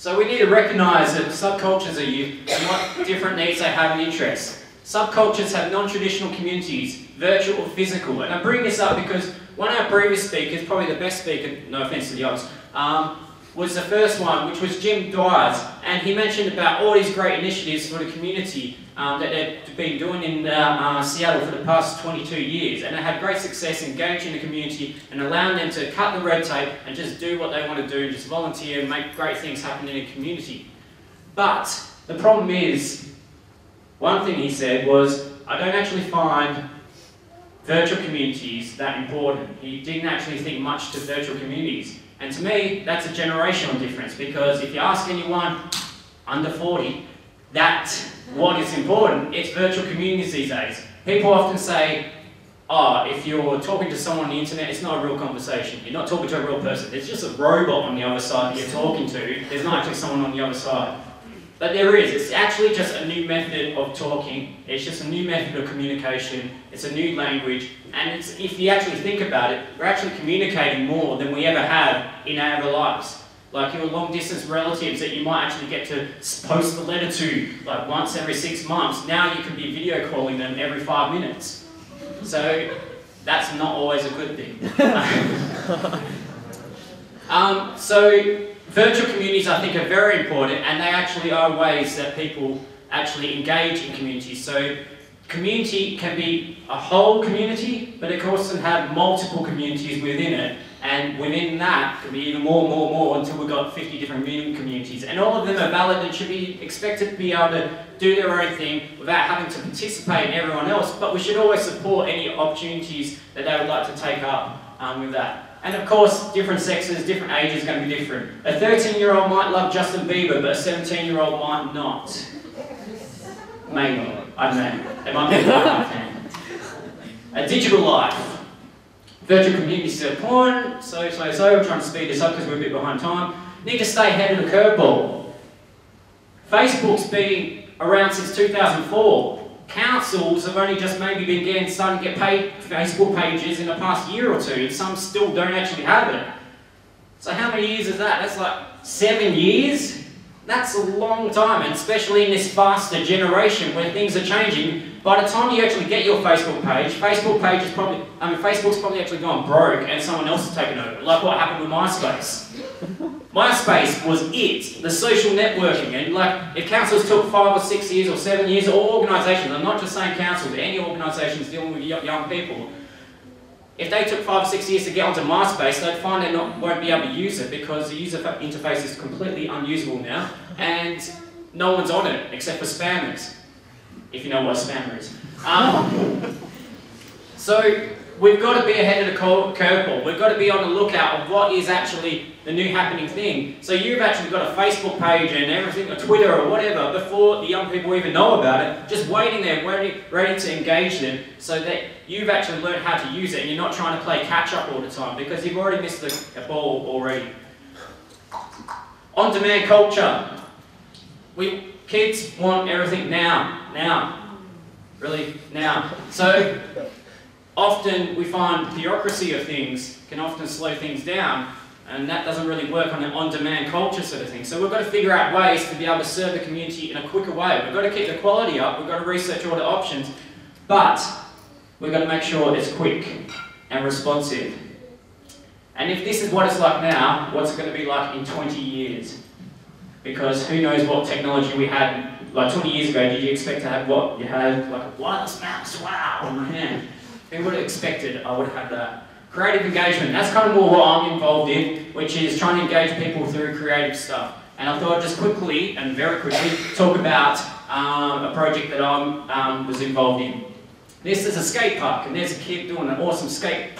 So we need to recognise that subcultures are youth and what different needs they have and interests. Subcultures have non-traditional communities, virtual or physical. And I bring this up because one of our previous speakers, probably the best speaker, no offence to the others, was the first one, which was Jim Dwyer, and he mentioned about all these great initiatives for the community that they've been doing in Seattle for the past 22 years, and they had great success engaging the community and allowing them to cut the red tape and just do what they want to do, just volunteer and make great things happen in the community. But the problem is, one thing he said was, I don't actually find virtual communities that important. He didn't actually think much to virtual communities. And to me, that's a generational difference, because if you ask anyone under 40 what is important, it's virtual communities these days. People often say, oh, if you're talking to someone on the internet, it's not a real conversation. You're not talking to a real person. There's just a robot on the other side that you're talking to. There's not actually someone on the other side. But there is. It's actually just a new method of talking. It's just a new method of communication. It's a new language. And it's, if you actually think about it, we're actually communicating more than we ever have in our lives. Like your long-distance relatives that you might actually get to post a letter to like once every 6 months, now you can be video calling them every 5 minutes. So that's not always a good thing. So virtual communities, I think, are very important, and they actually are ways that people actually engage in communities. So community can be a whole community, but it can also have multiple communities within it, and within that can be even more until we've got 50 different communities. And all of them are valid and should be expected to be able to do their own thing without having to participate in everyone else, but we should always support any opportunities that they would like to take up with that. And of course, different sexes, different ages are going to be different. A 13-year-old might love Justin Bieber, but a 17-year-old might not. Maybe. I don't know. They might be a fan. A digital life. Virtual communities are important, so. I'm trying to speed this up because we're a bit behind time. Need to stay ahead of the curveball. Facebook's been around since 2004. Councils have only just maybe been starting to get paid Facebook pages in the past year or two, and some still don't actually have it. So how many years is that? That's like 7 years? That's a long time, and especially in this faster generation where things are changing. By the time you actually get your Facebook page is probably, Facebook's probably actually gone broke and someone else has taken over, like what happened with MySpace. MySpace was it, the social networking, and like if councils took 5 or 6 years or 7 years, or organisations, I'm not just saying councils, any organisations dealing with young people, if they took 5 or 6 years to get onto MySpace, they'd find they won't be able to use it because the user interface is completely unusable now, and no one's on it except for spammers, if you know what a spammer is. So we've got to be ahead of the curveball. We've got to be on the lookout of what is actually the new happening thing. So you've actually got a Facebook page and everything, or Twitter or whatever, before the young people even know about it, just waiting there, ready to engage them, so that you've actually learned how to use it and you're not trying to play catch up all the time, because you've already missed the ball already. On-demand culture. Kids want everything now. Really, now. So often we find bureaucracy of things can often slow things down, and that doesn't really work on an on-demand culture sort of thing. So we've got to figure out ways to be able to serve the community in a quicker way. We've got to keep the quality up, we've got to research all the options, but we've got to make sure it's quick and responsive. And if this is what it's like now, what's it going to be like in 20 years? Because who knows what technology we had, like 20 years ago, did you expect to have what? You had like a wireless mouse, wow, on my hand. Who would have expected I would have that? Creative engagement, that's kind of more what I'm involved in, which is trying to engage people through creative stuff. And I thought I'd just quickly, and very quickly, talk about a project that I was involved in. This is a skate park, and there's a kid doing an awesome skate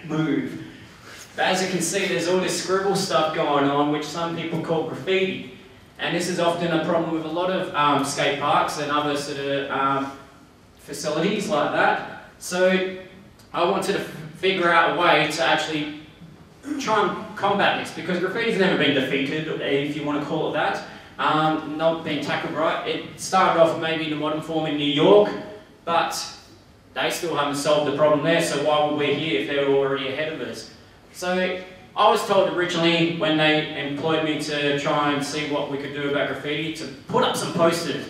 move. But as you can see, there's all this scribble stuff going on, which some people call graffiti. And this is often a problem with a lot of skate parks and other sort of facilities like that. So I wanted to figure out a way to actually try and combat this, because graffiti's never been defeated, if you want to call it that. Not being tackled right. It started off maybe in the modern form in New York, but they still haven't solved the problem there, so why would we here if they were already ahead of us? So I was told originally when they employed me to try and see what we could do about graffiti to put up some posters.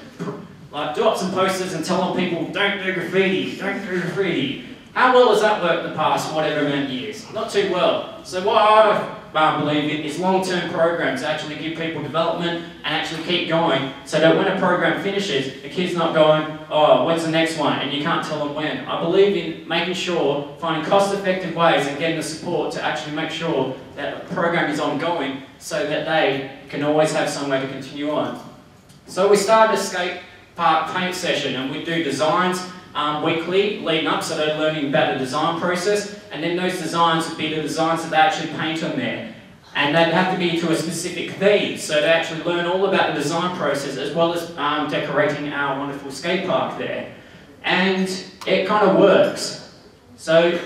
Like, do up some posters and tell people, don't do graffiti, don't do graffiti. How well has that worked the past whatever amount of years? Not too well. So what I believe in is long-term programs to actually give people development and actually keep going so that when a program finishes, the kid's not going, oh, when's the next one? And you can't tell them when. I believe in making sure, finding cost-effective ways and getting the support to actually make sure that the program is ongoing so that they can always have some way to continue on. So we started a skate park paint session and we do designs weekly leading up, so they're learning about the design process, and then those designs would be the designs that they actually paint on there. And they'd have to be to a specific theme, so they actually learn all about the design process as well as decorating our wonderful skate park there. And it kind of works. So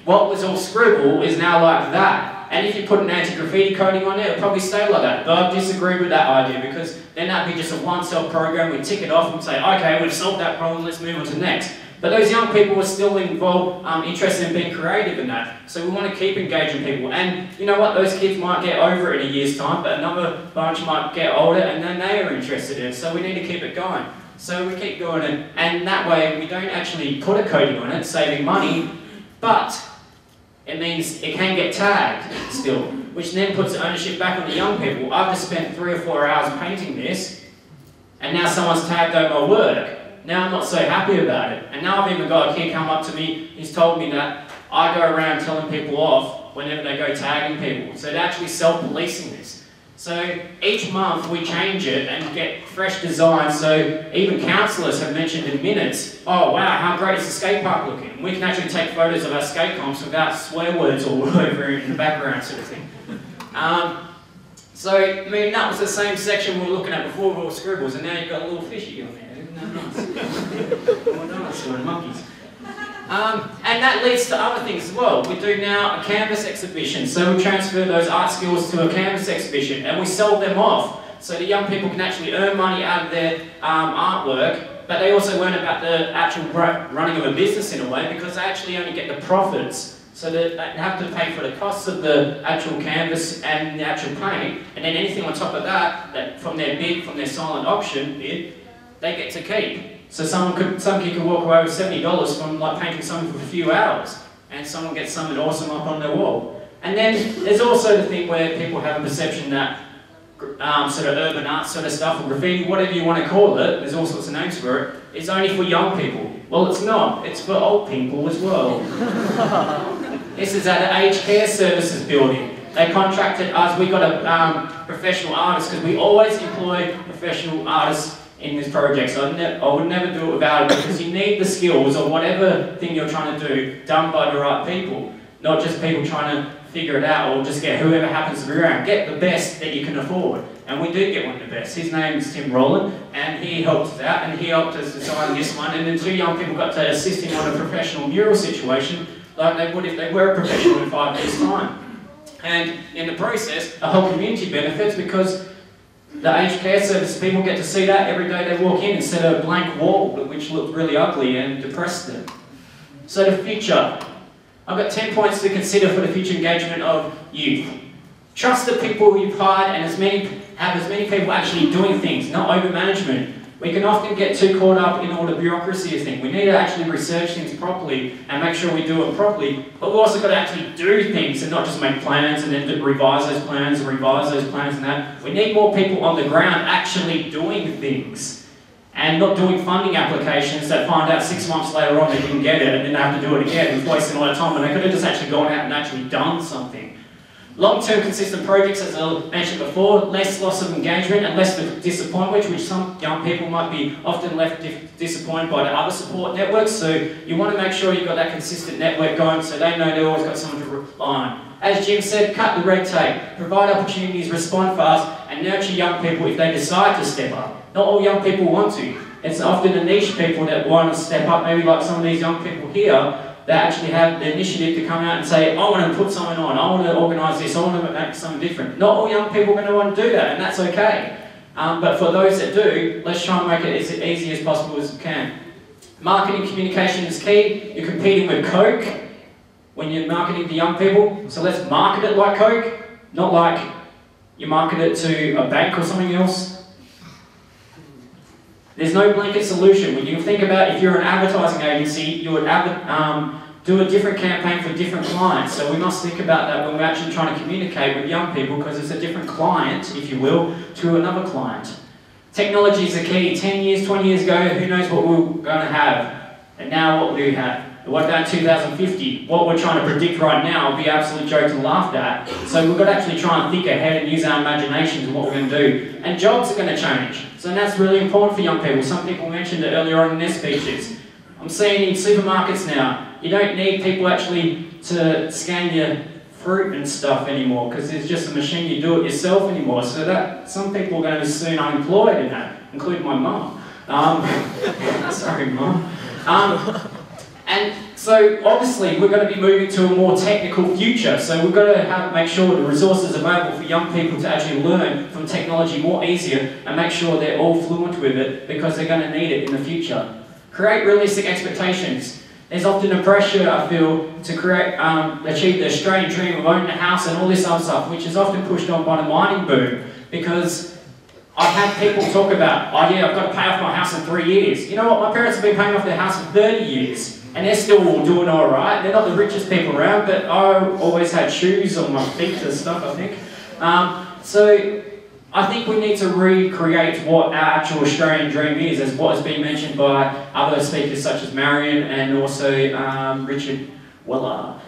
what was all scribble is now like that. And if you put an anti-graffiti coating on it, it'll probably stay like that. But I disagree with that idea because then that'd be just a one-stop program. We tick it off and say, okay, we've solved that problem, let's move on to the next. But those young people are still involved, interested in being creative in that. So we want to keep engaging people. And you know what, those kids might get over it in a year's time, but another bunch might get older and then they are interested in it. So we need to keep it going. So we keep doing it, and that way we don't actually put a coating on it, saving money, but it means it can get tagged still, which then puts the ownership back on the young people. I've just spent 3 or 4 hours painting this, and now someone's tagged over my work. Now I'm not so happy about it. And now I've even got a kid come up to me, he's told me that I go around telling people off whenever they go tagging people. So they're actually self-policing this. So each month we change it and get fresh designs, so even counsellors have mentioned in minutes, oh wow, how great is the skate park looking? We can actually take photos of our skate comps without swear words all over in the background sort of thing. So, I mean, that was the same section we were looking at before with all scribbles, and now you've got a little fishy on there. Isn't that nice? More dinosaur and monkeys. And that leads to other things as well. We do now a canvas exhibition, so we transfer those art skills to a canvas exhibition and we sell them off so the young people can actually earn money out of their artwork, but they also learn about the actual running of a business in a way because they actually only get the profits. So they have to pay for the costs of the actual canvas and the actual paint, and then anything on top of that from their bid, from their silent auction bid, they get to keep. So some kid could walk away with $70 from like painting something for a few hours, and someone gets something awesome up on their wall. And then there's also the thing where people have a perception that sort of urban art sort of stuff, or graffiti, whatever you want to call it, there's all sorts of names for it, is only for young people. Well, it's not. It's for old people as well. This is at an aged care services building. They contracted us. We got a professional artist because we always employ professional artists in this project, so I would never do it without it because you need the skills or whatever thing you're trying to do done by the right people, not just people trying to figure it out or just get whoever happens to be around. Get the best that you can afford, and we do get one of the best. His name is Tim Rowland, and he helped us out, and he helped us design this one, and then 2 young people got to assist him on a professional mural situation like they would if they were a professional in 5 years' time. And in the process, the whole community benefits because the aged care service people get to see that every day they walk in instead of a blank wall, which looked really ugly and depressed them. So the future. I've got 10 points to consider for the future engagement of youth. Trust the people you've hired and have as many people actually doing things, not over management. We can often get too caught up in all the bureaucracy of things. We need to actually research things properly and make sure we do it properly, but we've also got to actually do things and not just make plans and then revise those plans and revise those plans and that. We need more people on the ground actually doing things and not doing funding applications that find out 6 months later on they didn't get it and then they have to do it again. It's wasting a lot of time when they could have just actually gone out and actually done something. Long-term consistent projects, as I mentioned before, less loss of engagement and less of disappointment, which some young people might be often left disappointed by the other support networks. So you want to make sure you've got that consistent network going so they know they've always got someone to rely on. As Jim said, cut the red tape, provide opportunities, respond fast, and nurture young people if they decide to step up. Not all young people want to. It's often the niche people that want to step up, maybe like some of these young people here, that actually have the initiative to come out and say, I want to put something on, I want to organise this, I want to make something different. Not all young people are going to want to do that, and that's okay. But for those that do, let's try and make it as easy as possible as we can. Marketing communication is key. You're competing with Coke. when you're marketing to young people. So let's market it like Coke, not like you market it to a bank or something else. There's no blanket solution. When you think about if you're an advertising agency, you would do a different campaign for different clients. So we must think about that when we're actually trying to communicate with young people, because it's a different client, if you will, to another client. Technology is the key. 10 years, 20 years ago, who knows what we were going to have? And now what do we have? What about 2050? What we're trying to predict right now will be absolute jokes and laughed at. So we've got to actually try and think ahead and use our imaginations and what we're going to do. And jobs are going to change. So that's really important for young people. Some people mentioned it earlier on in their speeches. I'm seeing in supermarkets now, you don't need people actually to scan your fruit and stuff anymore, because it's just a machine, you do it yourself anymore. So that some people are going to be soon unemployed in that, including my mum. Sorry, Mum. And so obviously we're going to be moving to a more technical future, so we've got to make sure the resources available for young people to actually learn from technology more easier and make sure they're all fluent with it, because they're going to need it in the future. Create realistic expectations. There's often a pressure, I feel, to achieve the Australian dream of owning a house and all this other stuff, which is often pushed on by the mining boom, because I've had people talk about, oh yeah, I've got to pay off my house in 3 years. You know what, my parents have been paying off their house for 30 years. And they're still all doing all right. They're not the richest people around, but I always had shoes on my feet and stuff, I think. So I think we need to recreate what our actual Australian dream is, as what has been mentioned by other speakers such as Marion and also Richard Weller.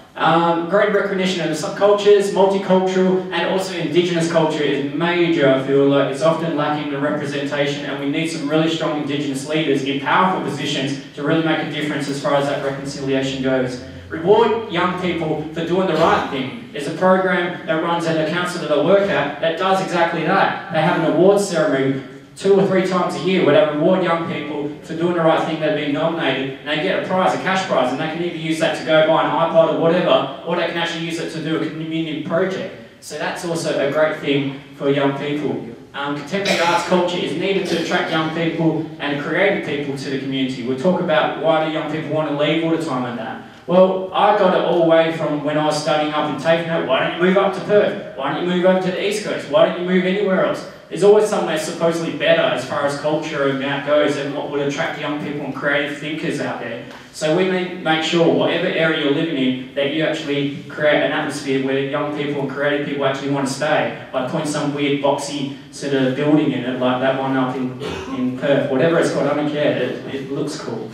Great recognition of the subcultures, multicultural, and also Indigenous culture is major. I feel like it's often lacking the representation, and we need some really strong Indigenous leaders in powerful positions to really make a difference as far as that reconciliation goes. Reward young people for doing the right thing. There's a program that runs at a council that I work at that does exactly that. They have an awards ceremony 2 or 3 times a year where they reward young people for doing the right thing, they've been nominated, and they get a prize, a cash prize, and they can either use that to go buy an iPod or whatever, or they can actually use it to do a community project. So that's also a great thing for young people. Contemporary arts culture is needed to attract young people and creative people to the community. We'll talk about why do young people want to leave all the time and that. Well, I got it all the way from when I was studying up in Tavenot. Why don't you move up to Perth? Why don't you move over to the East Coast? Why don't you move anywhere else? There's always somewhere supposedly better as far as culture and that goes, and what would attract young people and creative thinkers out there. So we need to make sure, whatever area you're living in, that you actually create an atmosphere where young people and creative people actually want to stay, by putting some weird boxy sort of building in it, like that one up in Perth, whatever it's called, I don't care, it looks cool.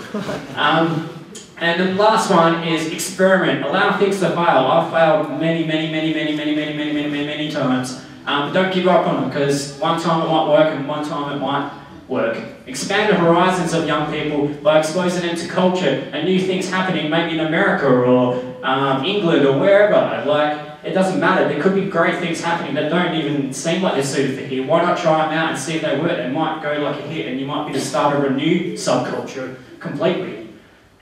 And the last one is experiment. Allow things to fail. I've failed many times. But don't give up on them, because one time it might work and one time it might work. Expand the horizons of young people by exposing them to culture and new things happening, maybe in America or England or wherever. Like, it doesn't matter. There could be great things happening that don't even seem like they're suited for here. Why not try them out and see if they work? They might go like a hit, and you might be the start of a new subculture completely.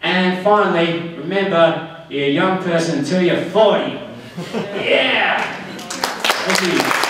And finally, remember, you're a young person until you're 40. Yeah! Thank you.